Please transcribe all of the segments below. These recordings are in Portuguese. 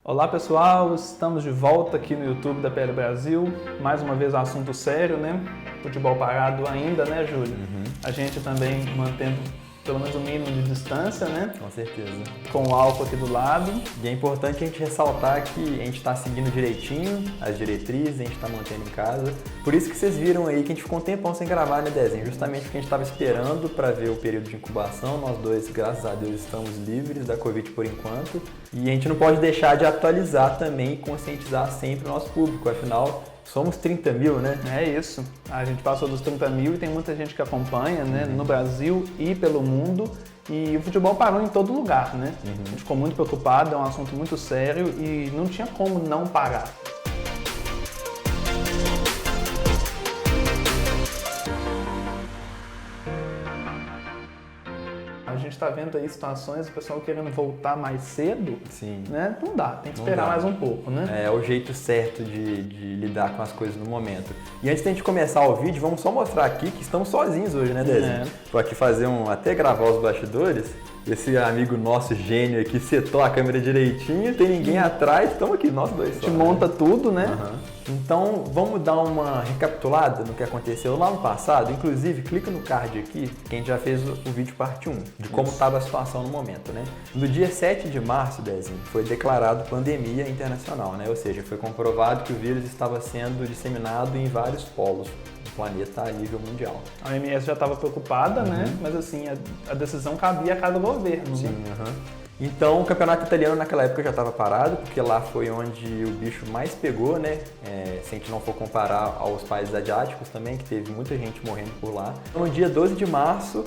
Olá pessoal, estamos de volta aqui no YouTube da PL Brasil. Mais uma vez assunto sério, né? Futebol parado ainda, né, Júlio? A gente também mantendo pelo menos o mínimo de distância, né? Com certeza. Com o álcool aqui do lado. E é importante a gente ressaltar que a gente está seguindo direitinho as diretrizes, a gente está mantendo em casa. Por isso que vocês viram aí que a gente ficou um tempão sem gravar, né, Dezinho? Justamente porque a gente estava esperando para ver o período de incubação. Nós dois, graças a Deus, estamos livres da Covid por enquanto. E a gente não pode deixar de atualizar também e conscientizar sempre o nosso público. Afinal, somos 30 mil, né? É isso. A gente passou dos 30 mil e tem muita gente que acompanha, né? No Brasil e pelo mundo. E o futebol parou em todo lugar, né? A gente ficou muito preocupado, é um assunto muito sério e não tinha como não parar. A gente está vendo aí situações, o pessoal querendo voltar mais cedo, Sim. né? Não dá, tem que esperar mais um pouco, né? É o jeito certo de lidar com as coisas no momento. E antes da gente começar o vídeo, vamos só mostrar aqui que estamos sozinhos hoje, né, Dezinho? Vou aqui fazer até gravar os bastidores. Esse amigo nosso gênio aqui setou a câmera direitinho, tem ninguém atrás, estamos aqui, nós dois só. A gente monta tudo, né? Então, vamos dar uma recapitulada no que aconteceu lá no passado. Inclusive, clica no card aqui, que a gente já fez o vídeo parte 1, de como estava a situação no momento, né? No dia 7 de março, Dezinho, foi declarado pandemia internacional, né? Ou seja, foi comprovado que o vírus estava sendo disseminado em vários polos do planeta a nível mundial. A OMS já estava preocupada, né? Mas assim, a decisão cabia a cada governo, Sim, né? Então, o campeonato italiano naquela época já estava parado, porque lá foi onde o bicho mais pegou, né? Se a gente não for comparar aos países asiáticos também, que teve muita gente morrendo por lá. No dia 12 de março,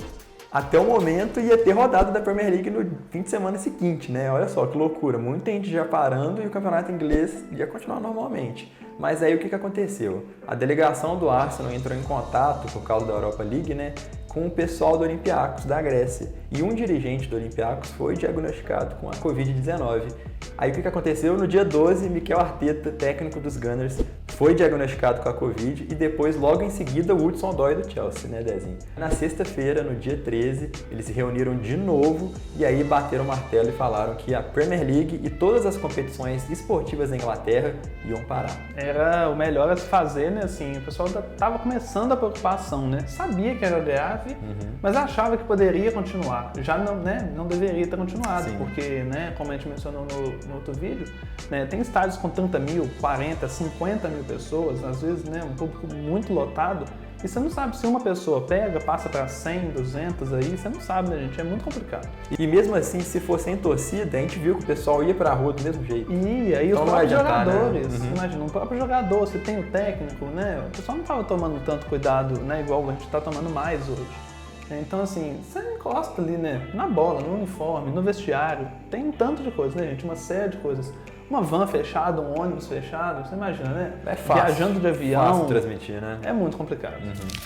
até o momento, ia ter rodada da Premier League no fim de semana seguinte, né? Olha só, que loucura. Muita gente já parando e o campeonato inglês ia continuar normalmente. Mas aí o que aconteceu? A delegação do Arsenal entrou em contato, por causa da Europa League, né? Com o pessoal do Olympiacos, da Grécia. E um dirigente do Olympiacos foi diagnosticado com a Covid-19. Aí o que aconteceu? No dia 12, Mikel Arteta, técnico dos Gunners, foi diagnosticado com a Covid e depois, logo em seguida, o Hudson-Odoi do Chelsea, né, Dezinho? Na sexta-feira, no dia 13, eles se reuniram de novo e aí bateram o martelo e falaram que a Premier League e todas as competições esportivas da Inglaterra iam parar. Era o melhor a se fazer, né? Assim, o pessoal estava começando a preocupação, né? Sabia que era grave, mas achava que poderia continuar. Já não, né? Não deveria ter continuado, porque, né? Como a gente mencionou no outro vídeo, né? Tem estádios com 30 mil, 40, 50 mil pessoas, às vezes, né? Um público muito lotado. E você não sabe se uma pessoa pega, passa para 100, 200 aí, você não sabe, né, gente? É muito complicado. E mesmo assim, se for sem torcida, a gente viu que o pessoal ia pra rua do mesmo jeito. E aí então os próprios jogadores, né? Imagina, um próprio jogador, se tem o técnico, né? O pessoal não estava tomando tanto cuidado, né? Igual a gente está tomando mais hoje. Então, assim, você encosta ali, né? Na bola, no uniforme, no vestiário. Tem um tanto de coisa, né, gente? Uma série de coisas. Uma van fechada, um ônibus fechado, você imagina, né? É fácil. Viajando de avião. Fácil transmitir, né? É muito complicado.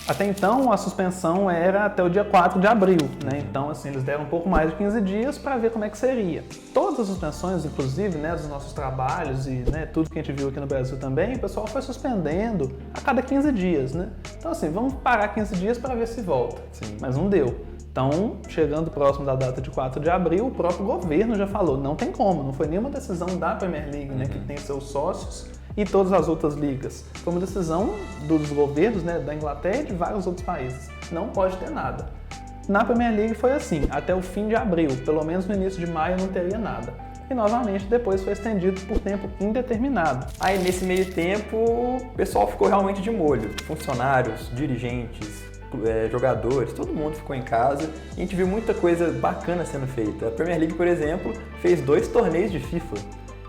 Até então, a suspensão era até o dia 4 de abril, né? Então, assim, eles deram um pouco mais de 15 dias para ver como é que seria. Todas as suspensões, inclusive, né, dos nossos trabalhos e, né, tudo que a gente viu aqui no Brasil também, o pessoal foi suspendendo a cada 15 dias, né? Então, assim, vamos parar 15 dias para ver se volta. Sim. Mas não deu. Então, chegando próximo da data de 4 de abril, o próprio governo já falou, não tem como, não foi nenhuma decisão da Premier League, né, que tem seus sócios, e todas as outras ligas. Foi uma decisão dos governos, né, da Inglaterra e de vários outros países. Não pode ter nada. Na Premier League foi assim, até o fim de abril, pelo menos no início de maio não teria nada. E novamente depois foi estendido por tempo indeterminado. Aí nesse meio tempo o pessoal ficou realmente de molho, funcionários, dirigentes, jogadores, todo mundo ficou em casa e a gente viu muita coisa bacana sendo feita. A Premier League, por exemplo, fez 2 torneios de FIFA.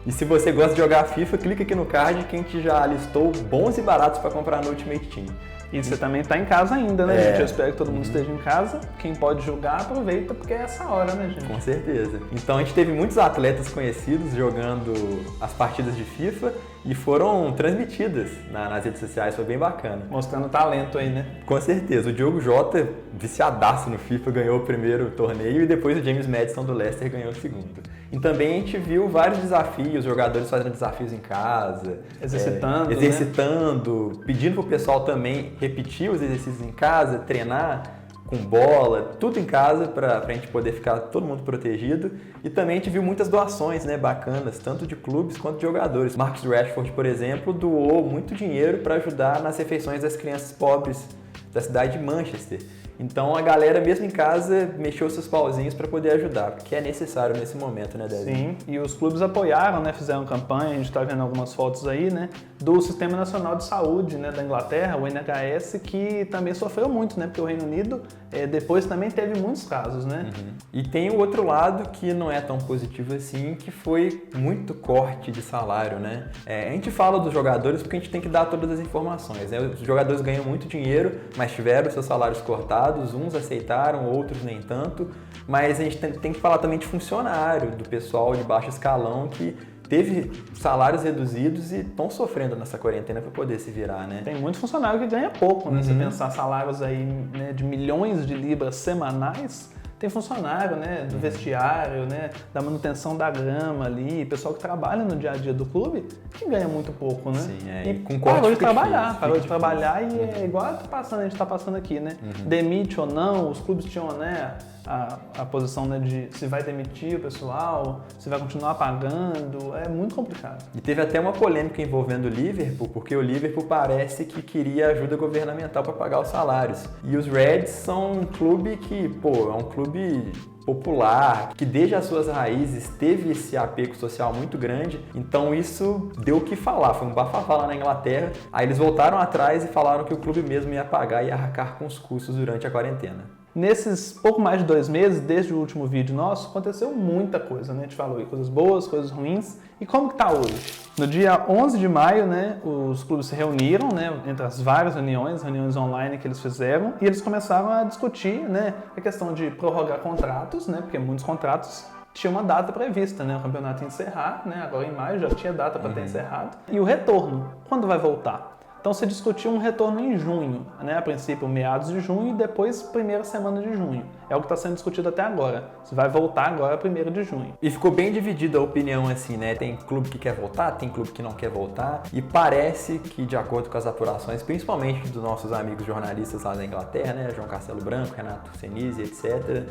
E se você gosta de jogar FIFA, clica aqui no card que a gente já listou bons e baratos para comprar no Ultimate Team. E você também está em casa ainda, né, gente? Eu espero que todo mundo esteja em casa. Quem pode jogar, aproveita, porque é essa hora, né, gente? Com certeza. Então a gente teve muitos atletas conhecidos jogando as partidas de FIFA e foram transmitidas nas redes sociais, foi bem bacana. Mostrando talento aí, né? Com certeza. O Diogo Jota, viciadaço no FIFA, ganhou o primeiro torneio e depois o James Maddison do Leicester ganhou o segundo. E também a gente viu vários desafios, jogadores fazendo desafios em casa. Exercitando, né? Pedindo pro pessoal também repetir os exercícios em casa, treinar. com bola, tudo em casa para a gente poder ficar todo mundo protegido. E também a gente viu muitas doações, né, bacanas, tanto de clubes quanto de jogadores. Marcus Rashford, por exemplo, doou muito dinheiro para ajudar nas refeições das crianças pobres da cidade de Manchester. Então a galera, mesmo em casa, mexeu seus pauzinhos para poder ajudar, porque é necessário nesse momento, né, Davi? Sim, e os clubes apoiaram, né, fizeram campanha, a gente está vendo algumas fotos aí, né, do Sistema Nacional de Saúde, né, da Inglaterra, o NHS, que também sofreu muito, né, porque o Reino Unido depois também teve muitos casos, né? E tem o outro lado que não é tão positivo assim, que foi muito corte de salário, né? A gente fala dos jogadores porque a gente tem que dar todas as informações, né? Os jogadores ganham muito dinheiro, mas tiveram seus salários cortados, uns aceitaram, outros nem tanto, mas a gente tem que falar também de funcionário, do pessoal de baixo escalão que teve salários reduzidos e estão sofrendo nessa quarentena para poder se virar, né? Tem muito funcionário que ganha pouco, né? Você pensar salários aí, né, de milhões de libras semanais, tem funcionário, né, do vestiário, né, da manutenção da grama ali, pessoal que trabalha no dia a dia do clube, que ganha muito pouco, né? Sim, e com parou de trabalhar, parou de trabalhar e é igual a gente está passando aqui, né? Demite ou não, os clubes tinham, né, a posição, né, de se vai demitir o pessoal, se vai continuar pagando, é muito complicado. E teve até uma polêmica envolvendo o Liverpool, porque o Liverpool parece que queria ajuda governamental para pagar os salários. E os Reds são um clube que, é um clube popular, que desde as suas raízes teve esse apego social muito grande, então isso deu o que falar, foi um bafafá lá na Inglaterra. Aí eles voltaram atrás e falaram que o clube mesmo ia pagar e arcar com os custos durante a quarentena. Nesses pouco mais de 2 meses, desde o último vídeo nosso, aconteceu muita coisa, né? A gente falou aí coisas boas, coisas ruins. E como que tá hoje? No dia 11 de maio, né, os clubes se reuniram, né, entre as várias reuniões online que eles fizeram, e eles começaram a discutir, né, a questão de prorrogar contratos, né, porque muitos contratos tinham uma data prevista, né, o campeonato ia encerrar, né, agora em maio já tinha data para ter encerrado. E o retorno, quando vai voltar? Então se discutiu um retorno em junho, né? A princípio meados de junho e depois primeira semana de junho. É o que está sendo discutido até agora. Se vai voltar agora 1º de junho. E ficou bem dividida a opinião assim, né? Tem clube que quer voltar, tem clube que não quer voltar. E parece que, de acordo com as apurações, principalmente dos nossos amigos jornalistas lá da Inglaterra, né? João Castelo Branco, Renato Senise, etc.,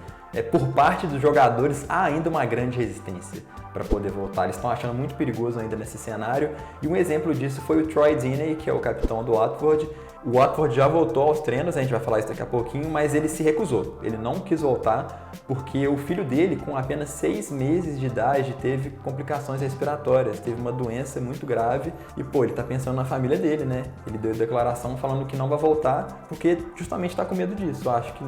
por parte dos jogadores há ainda uma grande resistência para poder voltar. Eles estão achando muito perigoso ainda nesse cenário. E um exemplo disso foi o Troy Deeney, que é o capitão do Watford. O Watford já voltou aos treinos, a gente vai falar isso daqui a pouquinho, mas ele se recusou. Ele não quis voltar porque o filho dele, com apenas 6 meses de idade, teve complicações respiratórias, teve uma doença muito grave e, ele tá pensando na família dele, né? Ele deu declaração falando que não vai voltar porque justamente tá com medo disso. Eu acho que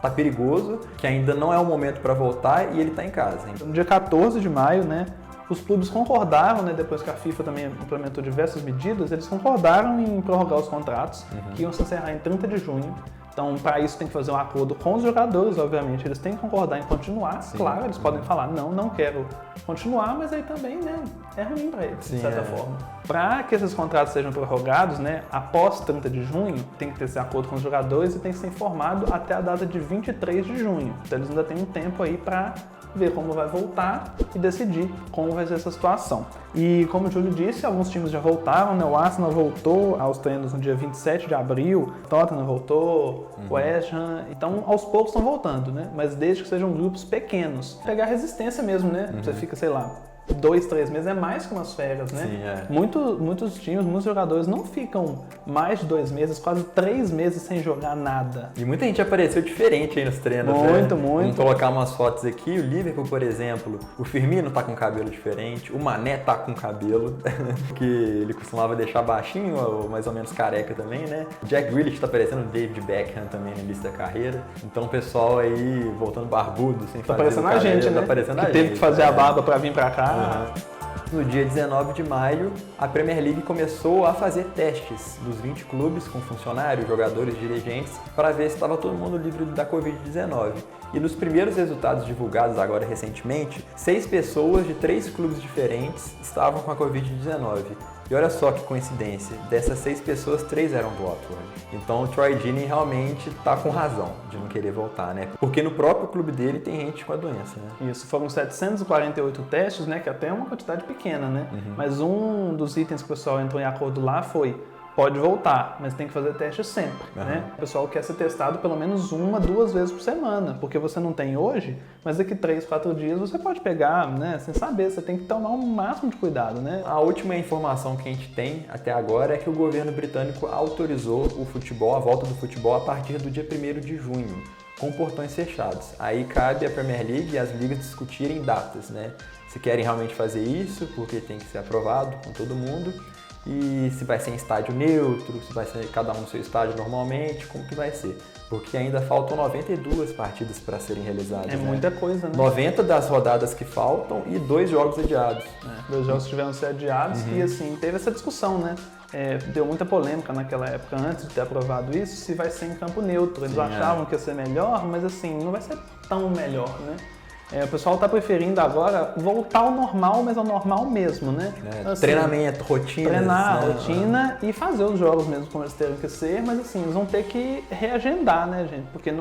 tá perigoso, que ainda não é o momento para voltar e ele tá em casa. Hein? No dia 14 de maio, né? Os clubes concordaram, né, depois que a FIFA também implementou diversas medidas, eles concordaram em prorrogar os contratos, que iam se encerrar em 30 de junho. Então, para isso tem que fazer um acordo com os jogadores, obviamente, eles têm que concordar em continuar. Sim. Claro, eles podem falar, não quero continuar, mas aí também, né, é ruim para eles, de certa forma. Para que esses contratos sejam prorrogados, né, após 30 de junho, tem que ter esse acordo com os jogadores e tem que ser informado até a data de 23 de junho. Então, eles ainda têm um tempo aí para ver como vai voltar e decidir como vai ser essa situação. E como o Júlio disse, alguns times já voltaram, né? O Arsenal voltou aos treinos no dia 27 de abril, Tottenham voltou, o West Ham, então aos poucos estão voltando, né? Mas desde que sejam grupos pequenos. Pegar resistência mesmo, né? Você fica, sei lá, 2, 3 meses é mais que umas férias, né? Sim, Muitos times, muitos jogadores não ficam mais de 2 meses, quase 3 meses sem jogar nada. E muita gente apareceu diferente aí nos treinos, muito. Vamos colocar umas fotos aqui. O Liverpool, por exemplo, o Firmino tá com cabelo diferente, o Mané tá com cabelo, que ele costumava deixar baixinho, ou mais ou menos careca também, né? O Jack Grealish tá parecendo o David Beckham também no início da carreira. Então o pessoal aí voltando barbudo, sem fazer parecendo a gente, né? Tá parecendo a gente. Teve que fazer a barba pra vir pra cá. No dia 19 de maio, a Premier League começou a fazer testes dos 20 clubes com funcionários, jogadores, dirigentes, para ver se estava todo mundo livre da Covid-19. E nos primeiros resultados divulgados agora recentemente, 6 pessoas de 3 clubes diferentes estavam com a Covid-19. E olha só que coincidência, dessas 6 pessoas, 3 eram do Watford. Então o Troy Deeney realmente tá com razão de não querer voltar, né? Porque no próprio clube dele tem gente com a doença, né? Isso, foram 748 testes, né? Que até é uma quantidade pequena, né? Mas um dos itens que o pessoal entrou em acordo lá foi pode voltar, mas tem que fazer teste sempre, né? O pessoal quer ser testado pelo menos 1, 2 vezes por semana, porque você não tem hoje, mas daqui 3, 4 dias você pode pegar, né? Sem saber, você tem que tomar o máximo de cuidado, né? A última informação que a gente tem até agora é que o governo britânico autorizou o futebol, a volta do futebol a partir do dia 1º de junho, com portões fechados. Aí cabe à Premier League e às ligas discutirem datas, né? Se querem realmente fazer isso, porque tem que ser aprovado com todo mundo, e se vai ser em estádio neutro, se vai ser cada um no seu estádio normalmente, como que vai ser? Porque ainda faltam 92 partidas para serem realizadas. É muita coisa, né? 90 das rodadas que faltam e 2 jogos adiados. 2 jogos que tiveram que ser adiados e assim, teve essa discussão, né? Deu muita polêmica naquela época, antes de ter aprovado isso, se vai ser em campo neutro. Eles achavam que ia ser melhor, mas assim, não vai ser tão melhor, né? O pessoal está preferindo agora voltar ao normal, mas ao normal mesmo, né? Assim, treinamento, rotina. Treinar, rotina e fazer os jogos mesmo como eles terem que ser, mas assim, eles vão ter que reagendar, né, gente? Porque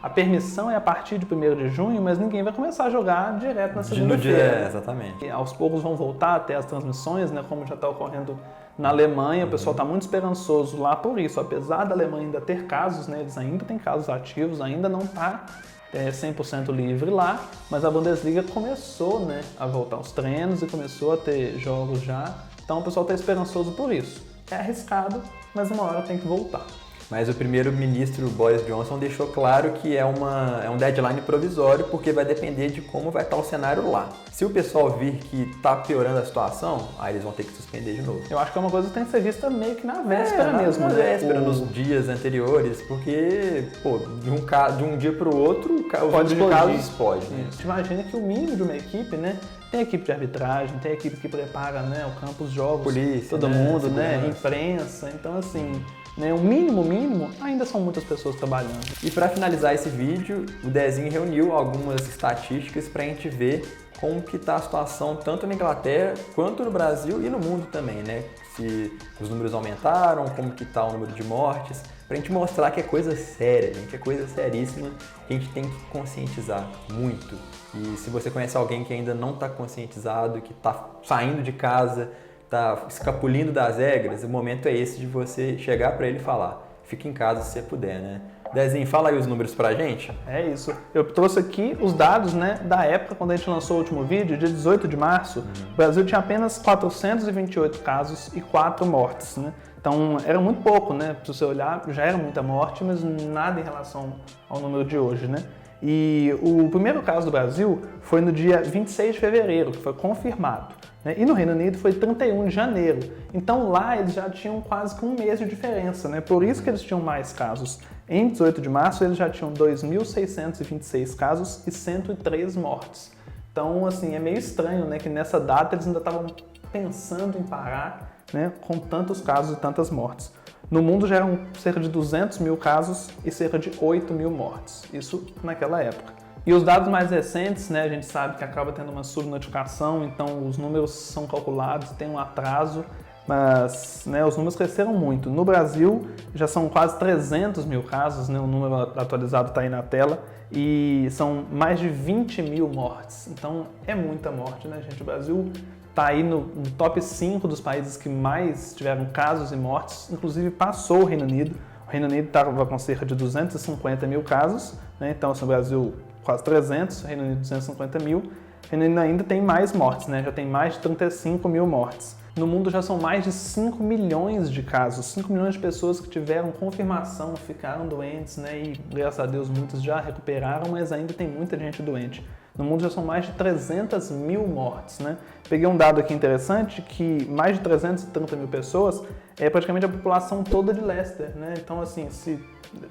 a permissão é a partir de 1º de junho, mas ninguém vai começar a jogar direto na segunda-feira. Exatamente. E aos poucos vão voltar até as transmissões, né? Como já está ocorrendo na Alemanha, o pessoal está muito esperançoso lá por isso. Apesar da Alemanha ainda ter casos, né? Eles ainda têm casos ativos, ainda não está 100% livre lá, mas a Bundesliga começou, né, a voltar aos treinos e começou a ter jogos já, então o pessoal está esperançoso por isso. É arriscado, mas uma hora tem que voltar. Mas o primeiro-ministro Boris Johnson deixou claro que é um deadline provisório, porque vai depender de como vai estar o cenário lá. Se o pessoal vir que está piorando a situação, aí eles vão ter que suspender de novo. Eu acho que é uma coisa que tem que ser vista meio que na véspera mesmo, na né? véspera, nos dias anteriores, porque, pô, de um dia para o outro, os casos explodem. Né? Imagina que o mínimo de uma equipe, né? Tem equipe de arbitragem, tem equipe que prepara, né, o campo, os jogos, polícia, todo mundo, né, imprensa, então assim, né, o mínimo, ainda são muitas pessoas trabalhando. E para finalizar esse vídeo, o Dezinho reuniu algumas estatísticas para a gente ver como que está a situação tanto na Inglaterra quanto no Brasil e no mundo também, né? Se os números aumentaram, como que está o número de mortes, para a gente mostrar que é coisa séria, gente, é coisa seríssima que a gente tem que conscientizar muito. E se você conhece alguém que ainda não está conscientizado, que está saindo de casa, está escapulindo das regras, o momento é esse de você chegar para ele e falar, fica em casa se você puder, né? Dezinho, fala aí os números pra gente. É isso. Eu trouxe aqui os dados, né, da época quando a gente lançou o último vídeo, dia 18 de março, o Brasil tinha apenas 428 casos e 4 mortes, né? Então, era muito pouco, né? Se você olhar, já era muita morte, mas nada em relação ao número de hoje, né? E o primeiro caso do Brasil foi no dia 26 de fevereiro, que foi confirmado. Né? E no Reino Unido foi 31 de janeiro. Então lá eles já tinham quase que um mês de diferença, né? Por isso que eles tinham mais casos. Em 18 de março eles já tinham 2.626 casos e 103 mortes. Então, assim, é meio estranho, né? Que nessa data eles ainda estavam pensando em parar, né? Com tantos casos e tantas mortes. No mundo já eram cerca de 200 mil casos e cerca de 8 mil mortes. Isso naquela época. E os dados mais recentes, né, a gente sabe que acaba tendo uma subnotificação, então os números são calculados, tem um atraso, mas né, os números cresceram muito. No Brasil já são quase 300 mil casos, né, o número atualizado está aí na tela, e são mais de 20 mil mortes. Então é muita morte, né, gente? O Brasil está aí no top 5 dos países que mais tiveram casos e mortes, inclusive passou o Reino Unido. O Reino Unido estava com cerca de 250 mil casos, né? Então assim, o Brasil quase 300, o Reino Unido 250 mil. O Reino Unido ainda tem mais mortes, né? Já tem mais de 35 mil mortes. No mundo já são mais de 5 milhões de casos, 5 milhões de pessoas que tiveram confirmação, ficaram doentes, né? E graças a Deus muitos já recuperaram, mas ainda tem muita gente doente. No mundo já são mais de 300 mil mortes, né? Peguei um dado aqui interessante que mais de 330 mil pessoas é praticamente a população toda de Leicester, né? Então, assim, se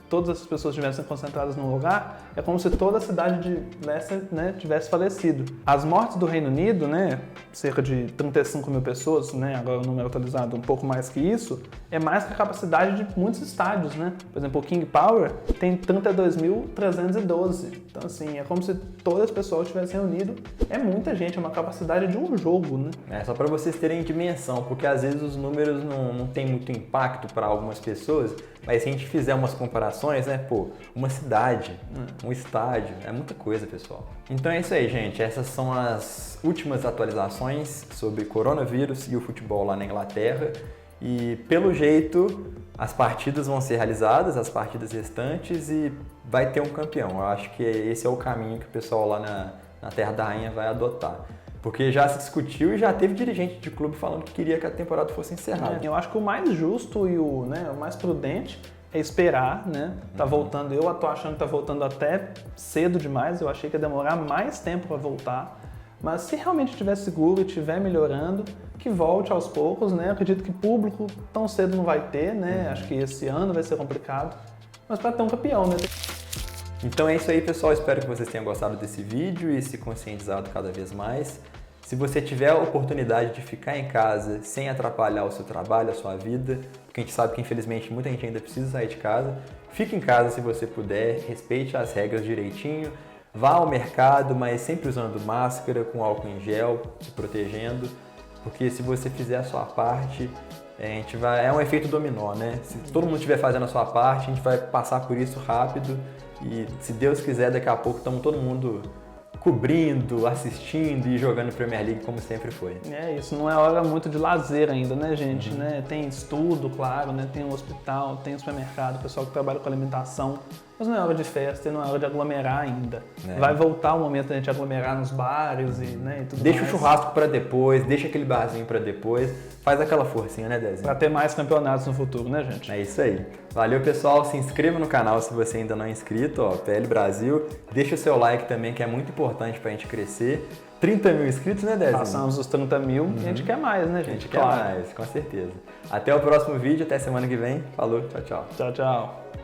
todas essas pessoas estivessem concentradas num lugar, é como se toda a cidade de Leicester, né, tivesse falecido. As mortes do Reino Unido, né, cerca de 35 mil pessoas, né, agora o número atualizado um pouco mais que isso, é mais que a capacidade de muitos estádios, né? Por exemplo, o King Power tem 32.312. Então, assim, é como se todo esse pessoal estivesse reunido. É muita gente, é uma capacidade de um jogo, né? É só para vocês terem dimensão, porque às vezes os números não têm muito impacto para algumas pessoas, mas se a gente fizer umas comparações, né, pô, uma cidade, um estádio, é muita coisa, pessoal. Então é isso aí, gente. Essas são as últimas atualizações sobre coronavírus e o futebol lá na Inglaterra. E pelo jeito, as partidas vão ser realizadas, as partidas restantes, e vai ter um campeão. Eu acho que esse é o caminho que o pessoal lá na Terra da Rainha vai adotar. Porque já se discutiu e já teve dirigente de clube falando que queria que a temporada fosse encerrada. Eu acho que o mais justo e o mais prudente é esperar, né? Tá voltando, eu tô achando que tá voltando até cedo demais, eu achei que ia demorar mais tempo para voltar. Mas se realmente estiver seguro e estiver melhorando, que volte aos poucos, né? Eu acredito que público tão cedo não vai ter, né? Acho que esse ano vai ser complicado. Mas para ter um campeão, né? Então é isso aí, pessoal. Espero que vocês tenham gostado desse vídeo e se conscientizado cada vez mais. Se você tiver a oportunidade de ficar em casa sem atrapalhar o seu trabalho, a sua vida, porque a gente sabe que infelizmente muita gente ainda precisa sair de casa, fique em casa se você puder, respeite as regras direitinho, vá ao mercado, mas sempre usando máscara, com álcool em gel, se protegendo, porque se você fizer a sua parte, é um efeito dominó, né? Se todo mundo estiver fazendo a sua parte, a gente vai passar por isso rápido e, se Deus quiser, daqui a pouco estamos todo mundo cobrindo, assistindo e jogando Premier League como sempre foi. É, isso não é hora muito de lazer ainda, né, gente? Né? Tem estudo, claro, né? Tem o hospital, tem o supermercado, o pessoal que trabalha com alimentação, mas não é hora de festa e não é hora de aglomerar ainda. Vai voltar o momento da gente aglomerar nos bares e tudo mais. Deixa o churrasco para depois, deixa aquele barzinho para depois, faz aquela forcinha, né, Dezinho? Para ter mais campeonatos no futuro, né, gente? É isso aí. Valeu, pessoal. Se inscreva no canal se você ainda não é inscrito, PL Brasil. Deixa o seu like também, que é muito importante pra gente crescer. 30 mil inscritos, né, Dezinho? Passamos os 30 mil e a gente quer mais, né, gente? A gente quer mais, com certeza. Até o próximo vídeo, até semana que vem. Falou, tchau, tchau. Tchau, tchau.